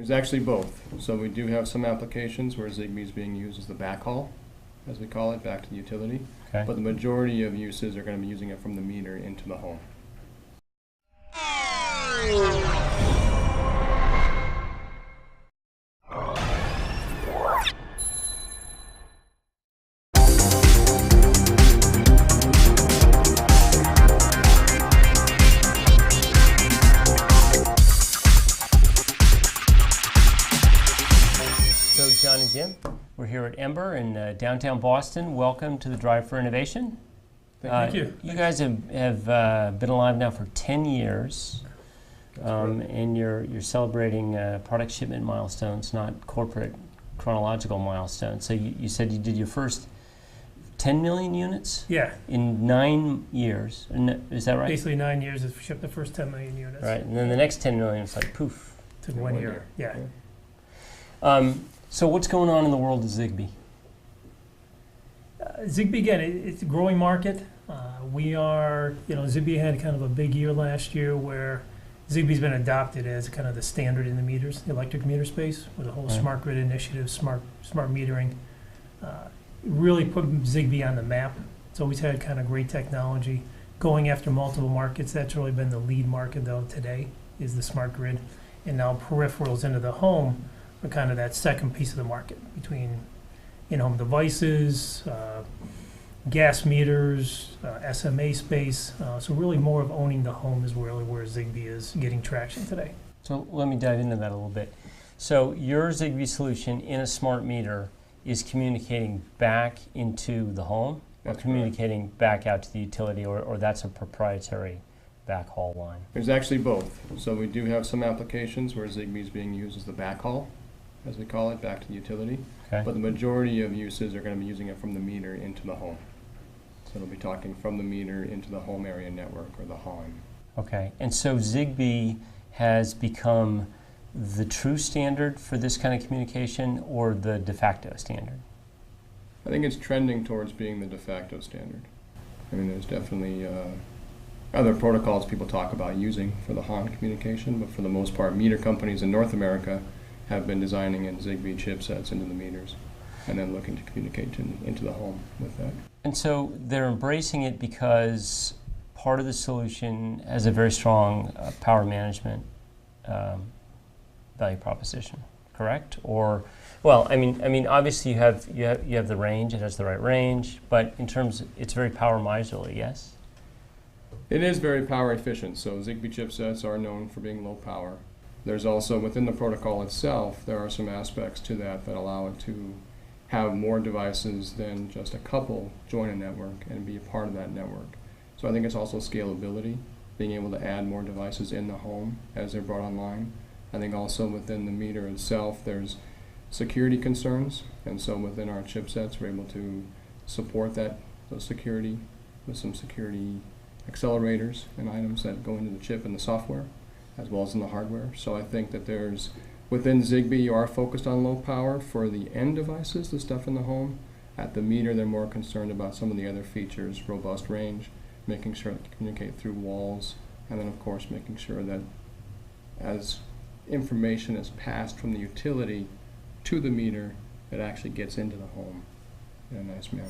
There's actually both. So we do have some applications where Zigbee is being used as the backhaul, as we call it, back to the utility. Okay. But the majority of uses are going to be using it from the meter into the home. So John and Jim, we're here at Ember in downtown Boston. Welcome to the Drive for Innovation. Thank you. You guys have been alive now for 10 years, and you're celebrating product shipment milestones, not corporate chronological milestones. So you said you did your first 10 million units? Yeah. In 9 years. Is that right? Basically 9 years to ship the first 10 million units. Right, and then the next 10 million is like poof. Took 1 year. Yeah. So what's going on in the world of Zigbee? Zigbee, again, it's a growing market. Zigbee had kind of a big year last year where Zigbee's been adopted as kind of the standard in the meters, the electric meter space, with the whole smart grid initiative, smart metering. Really put Zigbee on the map. It's always had kind of great technology. Going after multiple markets, that's really been the lead market though today, is the smart grid. And now peripherals into the home are kind of that second piece of the market between in-home devices, gas meters, SMA space. So really more of owning the home is really where Zigbee is getting traction today. So let me dive into that a little bit. So your Zigbee solution in a smart meter is communicating back into the home, or communicating back out to the utility, or that's a proprietary backhaul line? There's actually both. So we do have some applications where Zigbee is being used as the backhaul, as we call it, back to the utility. Okay. But the majority of uses are going to be using it from the meter into the home. So it'll be talking from the meter into the home area network, or the HON. Okay, and so Zigbee has become the true standard for this kind of communication, or the de facto standard? I think it's trending towards being the de facto standard. I mean, there's definitely other protocols people talk about using for the HON communication, but for the most part, meter companies in North America have been designing in Zigbee chipsets into the meters, and then looking to communicate into the home with that. And so they're embracing it because part of the solution has a very strong power management value proposition, correct? Or, well, I mean, obviously you have the range; it has the right range, but in terms, it's very power miserly, yes. It is very power efficient. So Zigbee chipsets are known for being low power. There's also, within the protocol itself, there are some aspects to that allow it to have more devices than just a couple join a network and be a part of that network. So I think it's also scalability, being able to add more devices in the home as they're brought online. I think also within the meter itself, there's security concerns, and so within our chipsets, we're able to support those security with some security accelerators and items that go into the chip and the software, as well as in the hardware. So I think that within Zigbee, you are focused on low power for the end devices, the stuff in the home. At the meter, they're more concerned about some of the other features, robust range, making sure that you communicate through walls, and then of course making sure that as information is passed from the utility to the meter, it actually gets into the home in a nice manner.